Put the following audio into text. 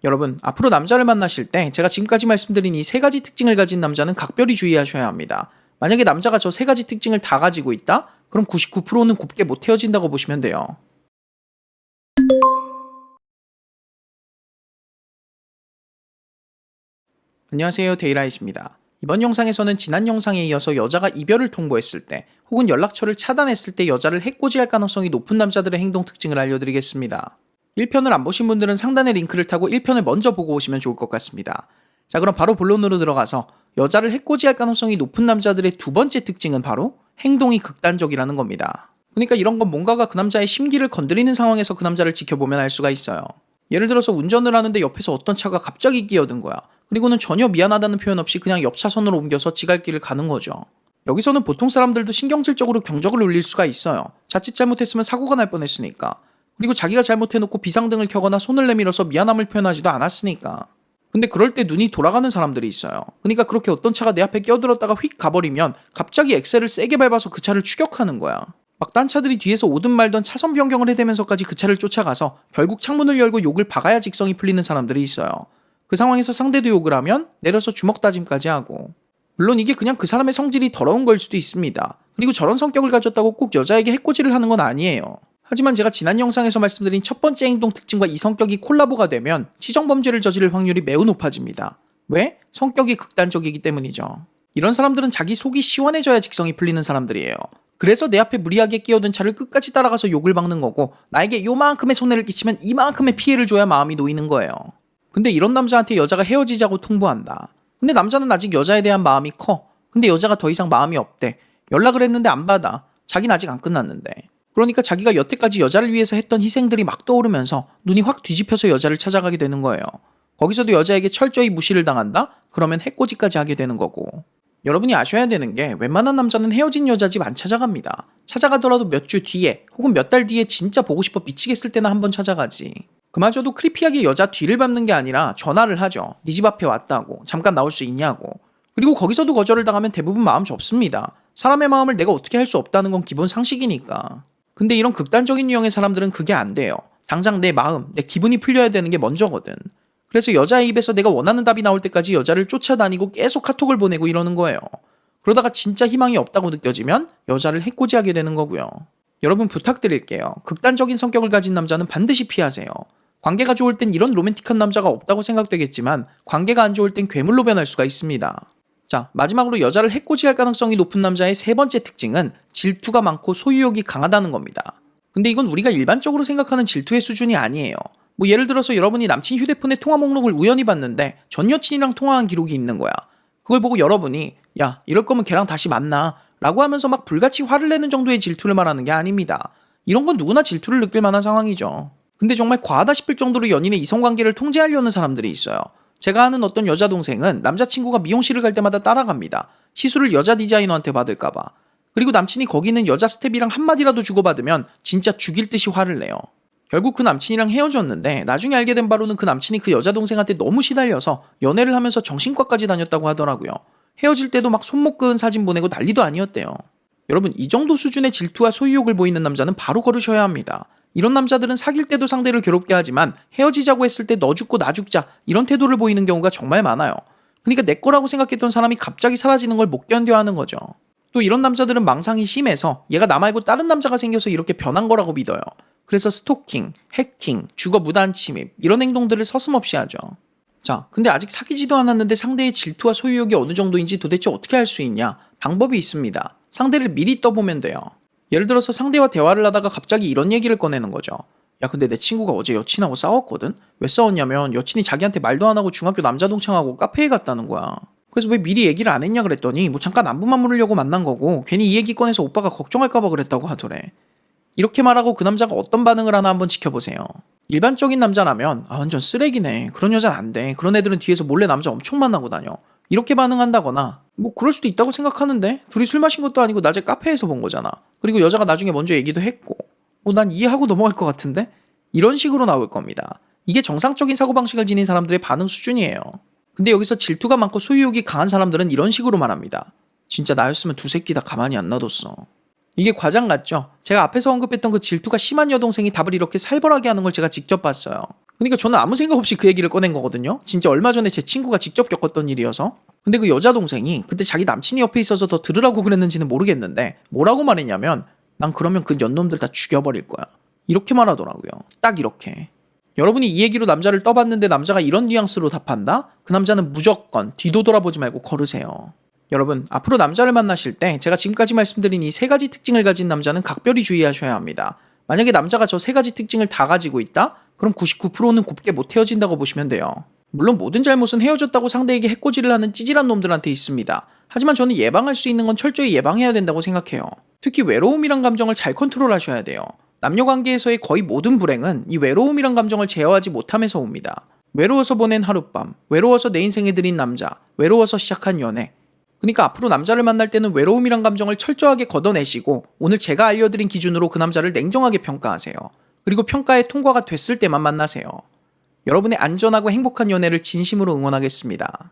여러분, 앞으로 남자를 만나실 때 제가 지금까지 말씀드린 이 세 가지 특징을 가진 남자는 각별히 주의하셔야 합니다. 만약에 남자가 저 세 가지 특징을 다 가지고 있다? 그럼 99%는 곱게 못 헤어진다고 보시면 돼요. 안녕하세요, 데이라이트입니다. 이번 영상에서는 지난 영상에 이어서 여자가 이별을 통보했을 때 혹은 연락처를 차단했을 때 여자를 해코지할 가능성이 높은 남자들의 행동 특징을 알려드리겠습니다. 1편을 안 보신 분들은 상단의 링크를 타고 1편을 먼저 보고 오시면 좋을 것 같습니다. 자, 그럼 바로 본론으로 들어가서 여자를 해코지할 가능성이 높은 남자들의 두 번째 특징은 바로 행동이 극단적이라는 겁니다. 그러니까 이런 건 뭔가가 그 남자의 심기를 건드리는 상황에서 그 남자를 지켜보면 알 수가 있어요. 예를 들어서 운전을 하는데 옆에서 어떤 차가 갑자기 끼어든 거야. 그리고는 전혀 미안하다는 표현 없이 그냥 옆 차선으로 옮겨서 지갈 길을 가는 거죠. 여기서는 보통 사람들도 신경질적으로 경적을 울릴 수가 있어요. 자칫 잘못했으면 사고가 날 뻔했으니까. 그리고 자기가 잘못해놓고 비상등을 켜거나 손을 내밀어서 미안함을 표현하지도 않았으니까. 근데 그럴 때 눈이 돌아가는 사람들이 있어요. 그러니까 그렇게 어떤 차가 내 앞에 껴들었다가 휙 가버리면 갑자기 엑셀을 세게 밟아서 그 차를 추격하는 거야. 막 딴 차들이 뒤에서 오든 말든 차선 변경을 해대면서까지 그 차를 쫓아가서 결국 창문을 열고 욕을 박아야 직성이 풀리는 사람들이 있어요. 그 상황에서 상대도 욕을 하면 내려서 주먹 다짐까지 하고. 물론 이게 그냥 그 사람의 성질이 더러운 걸 수도 있습니다. 그리고 저런 성격을 가졌다고 꼭 여자에게 해코지를 하는 건 아니에요. 하지만 제가 지난 영상에서 말씀드린 첫 번째 행동 특징과 이 성격이 콜라보가 되면 치정범죄를 저지를 확률이 매우 높아집니다. 왜? 성격이 극단적이기 때문이죠. 이런 사람들은 자기 속이 시원해져야 직성이 풀리는 사람들이에요. 그래서 내 앞에 무리하게 끼어든 차를 끝까지 따라가서 욕을 박는 거고 나에게 요만큼의 손해를 끼치면 이만큼의 피해를 줘야 마음이 놓이는 거예요. 근데 이런 남자한테 여자가 헤어지자고 통보한다. 근데 남자는 아직 여자에 대한 마음이 커. 근데 여자가 더 이상 마음이 없대. 연락을 했는데 안 받아. 자기는 아직 안 끝났는데. 그러니까 자기가 여태까지 여자를 위해서 했던 희생들이 막 떠오르면서 눈이 확 뒤집혀서 여자를 찾아가게 되는 거예요. 거기서도 여자에게 철저히 무시를 당한다? 그러면 해코지까지 하게 되는 거고. 여러분이 아셔야 되는 게 웬만한 남자는 헤어진 여자 집 안 찾아갑니다. 찾아가더라도 몇 주 뒤에 혹은 몇 달 뒤에 진짜 보고 싶어 미치겠을 때나 한번 찾아가지. 그마저도 크리피하게 여자 뒤를 밟는 게 아니라 전화를 하죠. 네 집 앞에 왔다고. 잠깐 나올 수 있냐고. 그리고 거기서도 거절을 당하면 대부분 마음 접습니다. 사람의 마음을 내가 어떻게 할 수 없다는 건 기본 상식이니까. 근데 이런 극단적인 유형의 사람들은 그게 안 돼요. 당장 내 마음, 내 기분이 풀려야 되는 게 먼저거든. 그래서 여자의 입에서 내가 원하는 답이 나올 때까지 여자를 쫓아다니고 계속 카톡을 보내고 이러는 거예요. 그러다가 진짜 희망이 없다고 느껴지면 여자를 해코지하게 되는 거고요. 여러분 부탁드릴게요. 극단적인 성격을 가진 남자는 반드시 피하세요. 관계가 좋을 땐 이런 로맨틱한 남자가 없다고 생각되겠지만 관계가 안 좋을 땐 괴물로 변할 수가 있습니다. 자, 마지막으로 여자를 해코지할 가능성이 높은 남자의 세 번째 특징은 질투가 많고 소유욕이 강하다는 겁니다. 근데 이건 우리가 일반적으로 생각하는 질투의 수준이 아니에요. 뭐 예를 들어서 여러분이 남친 휴대폰의 통화 목록을 우연히 봤는데 전 여친이랑 통화한 기록이 있는 거야. 그걸 보고 여러분이 야, 이럴 거면 걔랑 다시 만나 라고 하면서 막 불같이 화를 내는 정도의 질투를 말하는 게 아닙니다. 이런 건 누구나 질투를 느낄 만한 상황이죠. 근데 정말 과하다 싶을 정도로 연인의 이성관계를 통제하려는 사람들이 있어요. 제가 아는 어떤 여자 동생은 남자친구가 미용실을 갈 때마다 따라갑니다. 시술을 여자 디자이너한테 받을까봐. 그리고 남친이 거기 있는 여자 스텝이랑 한마디라도 주고받으면 진짜 죽일 듯이 화를 내요. 결국 그 남친이랑 헤어졌는데 나중에 알게 된 바로는 그 남친이 그 여자 동생한테 너무 시달려서 연애를 하면서 정신과까지 다녔다고 하더라고요. 헤어질 때도 막 손목 그은 사진 보내고 난리도 아니었대요. 여러분, 이 정도 수준의 질투와 소유욕을 보이는 남자는 바로 거르셔야 합니다. 이런 남자들은 사귈 때도 상대를 괴롭게 하지만 헤어지자고 했을 때 너 죽고 나 죽자 이런 태도를 보이는 경우가 정말 많아요. 그러니까 내 거라고 생각했던 사람이 갑자기 사라지는 걸 못 견뎌하는 거죠. 또 이런 남자들은 망상이 심해서 얘가 나 말고 다른 남자가 생겨서 이렇게 변한 거라고 믿어요. 그래서 스토킹, 해킹, 주거 무단 침입 이런 행동들을 서슴없이 하죠. 자, 근데 아직 사귀지도 않았는데 상대의 질투와 소유욕이 어느 정도인지 도대체 어떻게 알 수 있냐? 방법이 있습니다. 상대를 미리 떠보면 돼요. 예를 들어서 상대와 대화를 하다가 갑자기 이런 얘기를 꺼내는 거죠. 야, 근데 내 친구가 어제 여친하고 싸웠거든? 왜 싸웠냐면 여친이 자기한테 말도 안 하고 중학교 남자 동창하고 카페에 갔다는 거야. 그래서 왜 미리 얘기를 안 했냐 그랬더니 뭐 잠깐 안부만 물으려고 만난 거고 괜히 이 얘기 꺼내서 오빠가 걱정할까봐 그랬다고 하더래. 이렇게 말하고 그 남자가 어떤 반응을 하나 한번 지켜보세요. 일반적인 남자라면 아 완전 쓰레기네. 그런 여자는 안 돼. 그런 애들은 뒤에서 몰래 남자 엄청 만나고 다녀. 이렇게 반응한다거나 뭐 그럴 수도 있다고 생각하는데 둘이 술 마신 것도 아니고 낮에 카페에서 본 거잖아. 그리고 여자가 나중에 먼저 얘기도 했고 뭐 난 이해하고 넘어갈 것 같은데? 이런 식으로 나올 겁니다. 이게 정상적인 사고방식을 지닌 사람들의 반응 수준이에요. 근데 여기서 질투가 많고 소유욕이 강한 사람들은 이런 식으로 말합니다. 진짜 나였으면 두 새끼 다 가만히 안 놔뒀어. 이게 과장 같죠? 제가 앞에서 언급했던 그 질투가 심한 여동생이 답을 이렇게 살벌하게 하는 걸 제가 직접 봤어요. 그러니까 저는 아무 생각 없이 그 얘기를 꺼낸 거거든요. 진짜 얼마 전에 제 친구가 직접 겪었던 일이어서. 근데 그 여자 동생이 그때 자기 남친이 옆에 있어서 더 들으라고 그랬는지는 모르겠는데 뭐라고 말했냐면 난 그러면 그 년놈들 다 죽여버릴 거야. 이렇게 말하더라고요. 딱 이렇게. 여러분이 이 얘기로 남자를 떠봤는데 남자가 이런 뉘앙스로 답한다? 그 남자는 무조건 뒤도 돌아보지 말고 걸으세요. 여러분, 앞으로 남자를 만나실 때 제가 지금까지 말씀드린 이 세 가지 특징을 가진 남자는 각별히 주의하셔야 합니다. 만약에 남자가 저 세 가지 특징을 다 가지고 있다? 그럼 99%는 곱게 못 헤어진다고 보시면 돼요. 물론 모든 잘못은 헤어졌다고 상대에게 해코지를 하는 찌질한 놈들한테 있습니다. 하지만 저는 예방할 수 있는 건 철저히 예방해야 된다고 생각해요. 특히 외로움이란 감정을 잘 컨트롤하셔야 돼요. 남녀 관계에서의 거의 모든 불행은 이 외로움이란 감정을 제어하지 못함에서 옵니다. 외로워서 보낸 하룻밤, 외로워서 내 인생에 들인 남자, 외로워서 시작한 연애. 그러니까 앞으로 남자를 만날 때는 외로움이란 감정을 철저하게 걷어내시고 오늘 제가 알려드린 기준으로 그 남자를 냉정하게 평가하세요. 그리고 평가에 통과가 됐을 때만 만나세요. 여러분의 안전하고 행복한 연애를 진심으로 응원하겠습니다.